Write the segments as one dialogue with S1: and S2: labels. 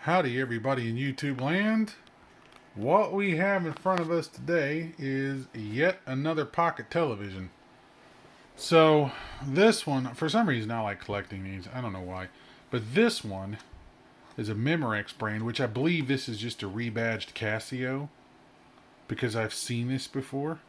S1: Howdy everybody in YouTube land. What we have in front of us today is yet another pocket television. So this one, for some reason I like collecting these, I don't know why, but this one is a Memorex brand, which I believe this is just a rebadged Casio, because I've seen this before.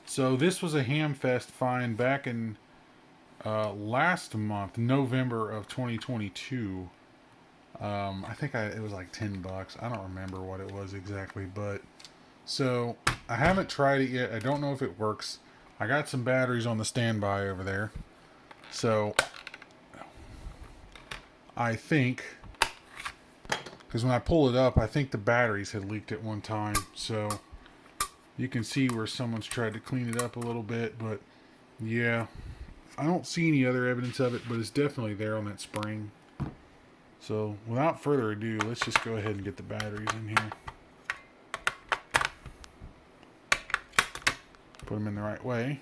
S1: So this was a Hamfest find back in last month, November of 2022. I think it was like $10. I don't remember what it was exactly, but so I haven't tried it yet. I don't know if it works. I got some batteries on the standby over there. So I think, because when I pull it up, I think the batteries had leaked at one time. So you can see where someone's tried to clean it up a little bit, but yeah, I don't see any other evidence of it, but it's definitely there on that spring. So, without further ado, let's just go ahead and get the batteries in here. Put them in the right way.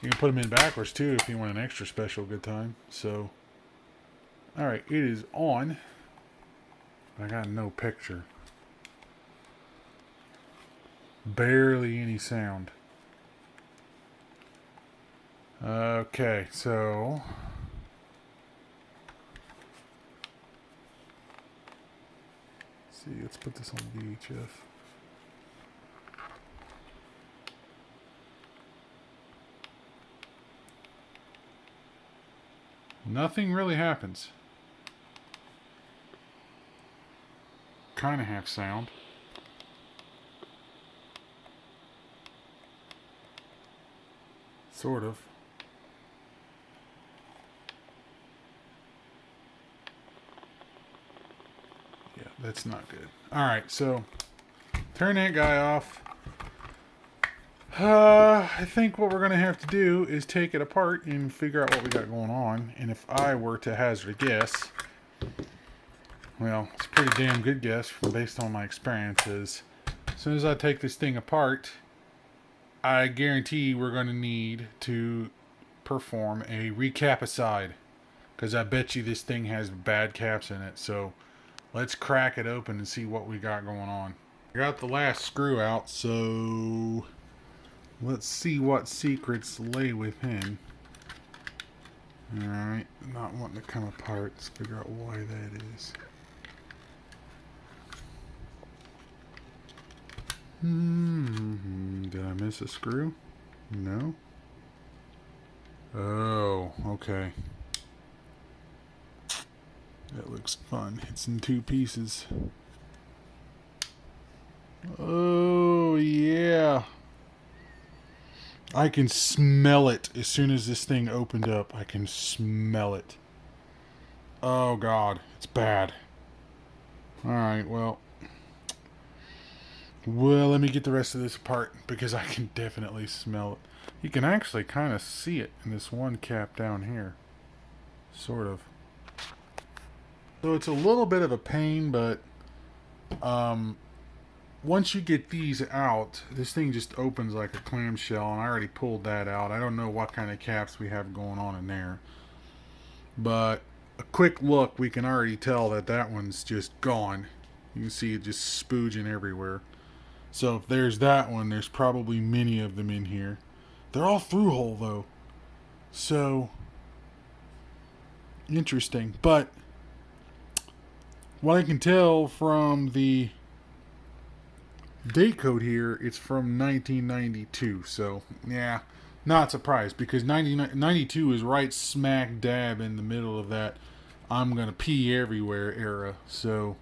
S1: You can put them in backwards too if you want an extra special good time. So, alright, it is on. I got no picture. Barely any sound. Okay, so see, let's put this on VHF. Nothing really happens. Kind of have sound. Sort of. That's not good. Alright, so turn that guy off. I think what we're going to have to do is take it apart and figure out what we got going on. And if I were to hazard a guess, well, it's a pretty damn good guess based on my experiences. As soon as I take this thing apart, I guarantee we're going to need to perform a recapacide. Because I bet you this thing has bad caps in it, so let's crack it open and see what we got going on. I got the last screw out, so let's see what secrets lay within. Alright, not wanting to come apart. Let's figure out why that is. Did I miss a screw? No. Oh, okay. That looks fun. It's in two pieces. Oh, yeah. I can smell it as soon as this thing opened up. I can smell it. Oh, God. It's bad. Alright, well, let me get the rest of this apart because I can definitely smell it. You can actually kind of see it in this one cap down here. Sort of. So it's a little bit of a pain, but once you get these out, this thing just opens like a clamshell, and I already pulled that out. I don't know what kind of caps we have going on in there, but a quick look, we can already tell that that one's just gone. You can see it just spooging everywhere. So if there's that one, there's probably many of them in here. They're all through hole though, so interesting. But what I can tell from the date code here, it's from 1992. So, yeah, not surprised because 1992 is right smack dab in the middle of that I'm going to pee everywhere era. So,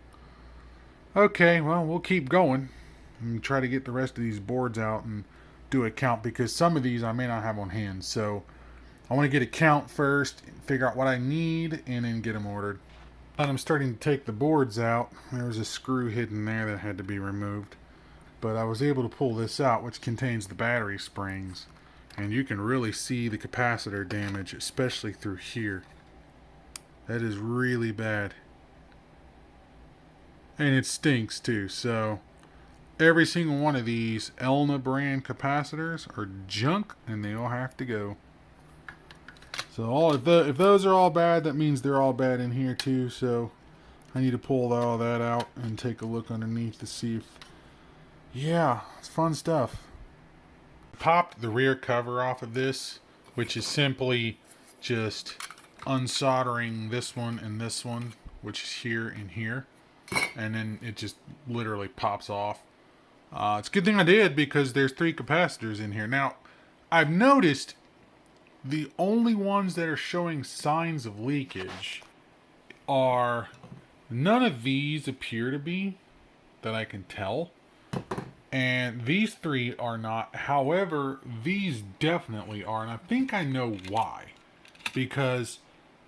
S1: okay, well, we'll keep going and try to get the rest of these boards out and do a count because some of these I may not have on hand. So, I want to get a count first, figure out what I need, and then get them ordered. I'm starting to take the boards out. There was a screw hidden there that had to be removed. But I was able to pull this out, which contains the battery springs. And you can really see the capacitor damage, especially through here. That is really bad. And it stinks too. So every single one of these Elna brand capacitors are junk and they all have to go. So if those are all bad, that means they're all bad in here too. So I need to pull all that out and take a look underneath to see if... Yeah, it's fun stuff. Popped the rear cover off of this, which is simply just unsoldering this one and this one, which is here and here. And then it just literally pops off. It's a good thing I did because there's 3 capacitors in here. Now, I've noticed the only ones that are showing signs of leakage are... None of these appear to be, that I can tell. And these 3 are not. However, these definitely are. And I think I know why. Because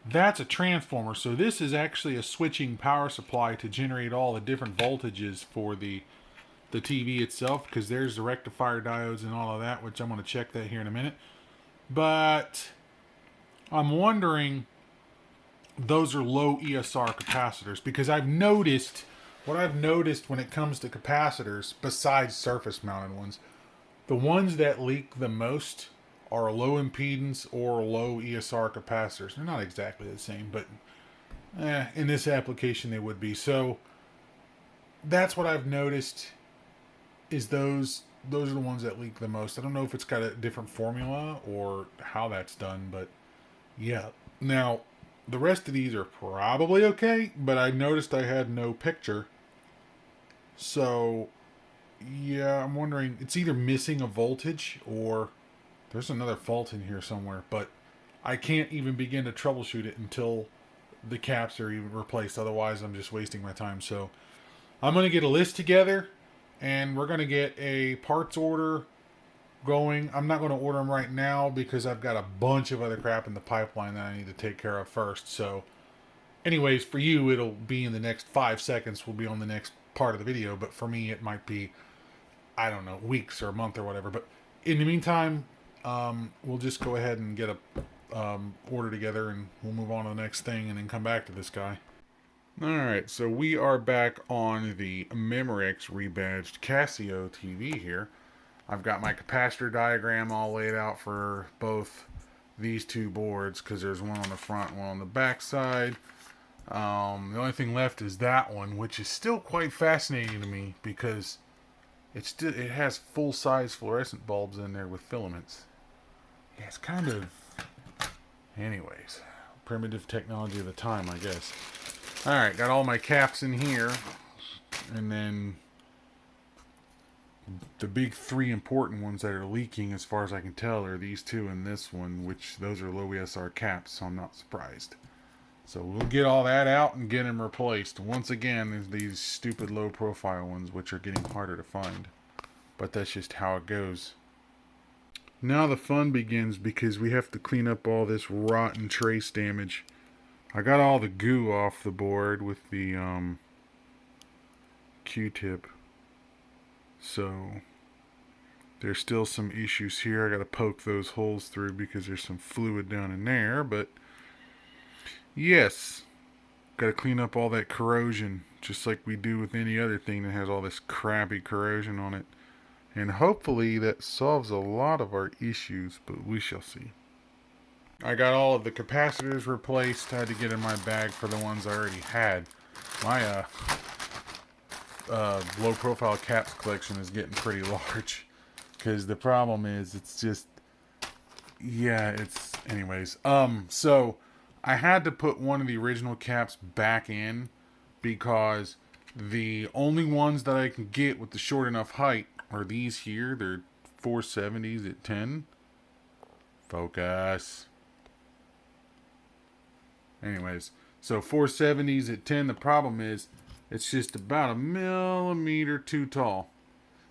S1: that's a transformer. So this is actually a switching power supply to generate all the different voltages for the TV itself. Because there's the rectifier diodes and all of that, which I'm going to check that here in a minute. But I'm wondering... Those are low ESR capacitors, because I've noticed what I've noticed when it comes to capacitors, besides surface mounted ones, the ones that leak the most are low impedance or low ESR capacitors. They're not exactly the same, but in this application they would be. So that's what I've noticed, is those are the ones that leak the most. I don't know if it's got a different formula or how that's done, but yeah. Now, the rest of these are probably okay, but I noticed I had no picture. So, yeah, I'm wondering, it's either missing a voltage or there's another fault in here somewhere, but I can't even begin to troubleshoot it until the caps are even replaced. Otherwise, I'm just wasting my time. So, I'm going to get a list together, and we're going to get a parts order going. I'm not going to order them right now because I've got a bunch of other crap in the pipeline that I need to take care of first. So anyways, for you, it'll be in the next 5 seconds. We'll be on the next part of the video. But for me, it might be, I don't know, weeks or a month or whatever. But in the meantime, we'll just go ahead and get a order together, and we'll move on to the next thing and then come back to this guy. Alright, so we are back on the Memorex rebadged Casio TV here. I've got my capacitor diagram all laid out for both these 2 boards, because there's one on the front and one on the back side. The only thing left is that one, which is still quite fascinating to me because it has full-size fluorescent bulbs in there with filaments. Yeah, it's kind of... Anyways, primitive technology of the time, I guess. Alright, got all my caps in here, and then the big 3 important ones that are leaking, as far as I can tell, are these 2 and this one, which those are low ESR caps, so I'm not surprised. So we'll get all that out and get them replaced. Once again, there's these stupid low profile ones, which are getting harder to find. But that's just how it goes. Now the fun begins, because we have to clean up all this rotten trace damage. I got all the goo off the board with the Q-tip. So there's still some issues here. I got to poke those holes through because there's some fluid down in there. But yes, got to clean up all that corrosion, just like we do with any other thing that has all this crappy corrosion on it. And hopefully that solves a lot of our issues, but we shall see. I got all of the capacitors replaced. I had to get in my bag for the ones I already had. My low profile caps collection is getting pretty large, because the problem is it's just, yeah, it's, anyways. So I had to put one of the original caps back in, because the only ones that I can get with the short enough height are these here. They're 470s at 10. Focus. Anyways, so 470s at 10. The problem is it's just about a millimeter too tall,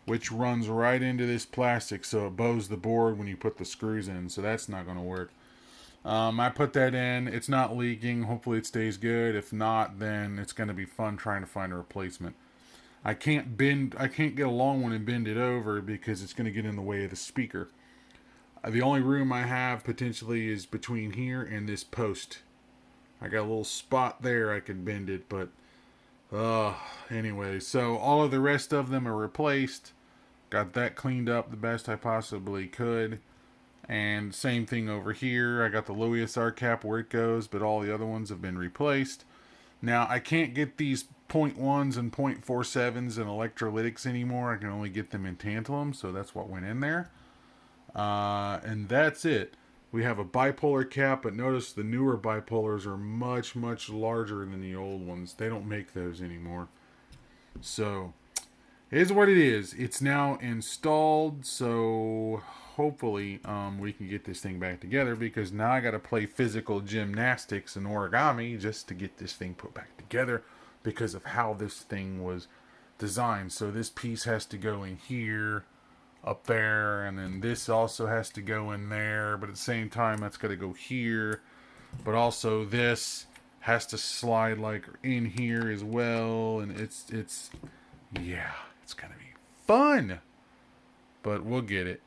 S1: which runs right into this plastic, so it bows the board when you put the screws in, so that's not going to work. I put that in. It's not leaking. Hopefully it stays good. If not, then it's going to be fun trying to find a replacement. I can't get a long one and bend it over because it's going to get in the way of the speaker. The only room I have potentially is between here and this post. I got a little spot there I can bend it, but anyway, so all of the rest of them are replaced. Got that cleaned up the best I possibly could. And same thing over here. I got the low ESR cap where it goes, but all the other ones have been replaced. Now, I can't get these 0.1s and 0.47s and electrolytics anymore. I can only get them in tantalum, so that's what went in there. And that's it. We have a bipolar cap, but notice the newer bipolars are much, much larger than the old ones. They don't make those anymore. So, it is what it is. It's now installed, so hopefully we can get this thing back together, because now I got to play physical gymnastics and origami just to get this thing put back together because of how this thing was designed. So this piece has to go in here, up there, and then this also has to go in there, but at the same time that's got to go here, but also this has to slide like in here as well, and it's yeah, it's gonna be fun, but we'll get it.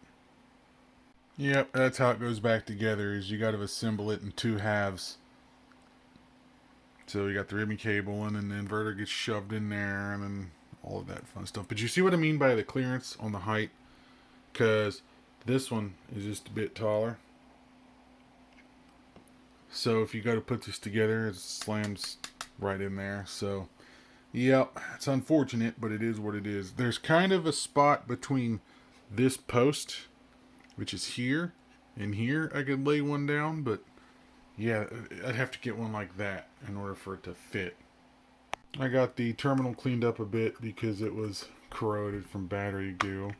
S1: Yep, that's how it goes back together, is you got to assemble it in two halves. So you got the ribbon cable, and then the inverter gets shoved in there, and then all of that fun stuff. But you see what I mean by the clearance on the height? Because this one is just a bit taller. So if you go to put this together, it slams right in there. So, yep, it's unfortunate, but it is what it is. There's kind of a spot between this post, which is here, and here. I could lay one down, but yeah, I'd have to get one like that in order for it to fit. I got the terminal cleaned up a bit because it was corroded from battery goo.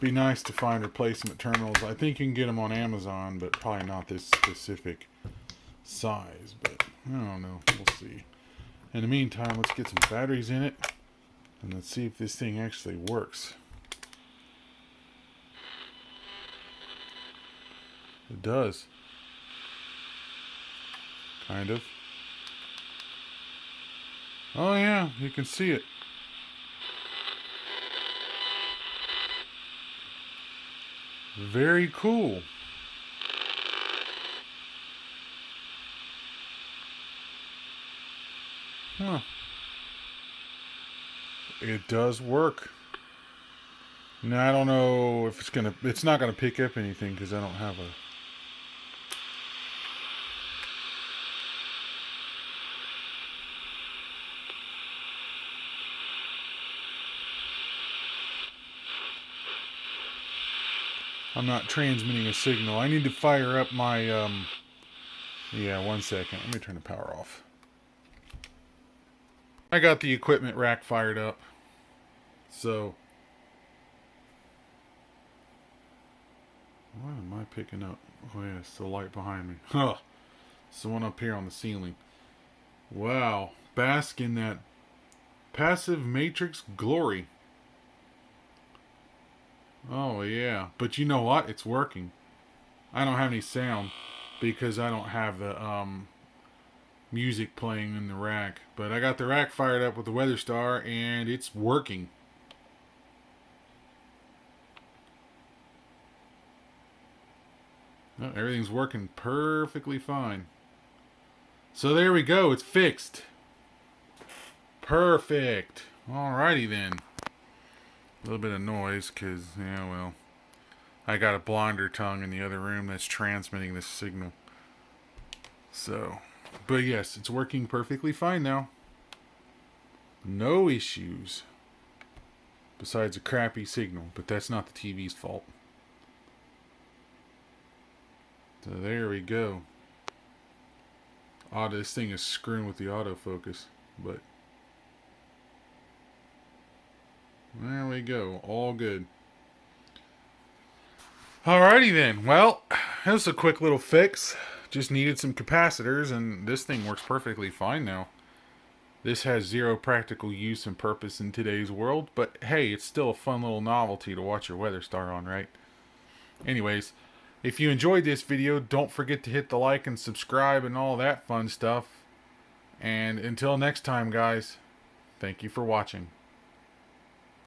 S1: Be nice to find replacement terminals. I think you can get them on Amazon, but probably not this specific size. But I don't know. We'll see. In the meantime, let's get some batteries in it, and let's see if this thing actually works. It does. Kind of. Oh yeah, you can see it. Very cool. Huh. It does work. Now I don't know if it's not gonna pick up anything because I don't have a. I'm not transmitting a signal. I need to fire up my, yeah, 1 second. Let me turn the power off. I got the equipment rack fired up. So, what am I picking up? Oh yeah, it's the light behind me. Huh. It's the one up here on the ceiling. Wow. Bask in that passive matrix glory. Oh yeah, but you know what? It's working. I don't have any sound because I don't have the music playing in the rack. But I got the rack fired up with the Weather Star, and it's working. Oh, everything's working perfectly fine. So there we go. It's fixed. Perfect. Alrighty then. A little bit of noise because, yeah, well, I got a blinder tongue in the other room that's transmitting this signal. So, but yes, it's working perfectly fine now. No issues. Besides a crappy signal, but that's not the TV's fault. So there we go. This thing is screwing with the autofocus, but there we go. All good. Alrighty then. Well, that was a quick little fix. Just needed some capacitors, and this thing works perfectly fine now. This has zero practical use and purpose in today's world, but hey, it's still a fun little novelty to watch your Weather Star on, right? Anyways, if you enjoyed this video, don't forget to hit the like and subscribe and all that fun stuff. And until next time, guys, thank you for watching.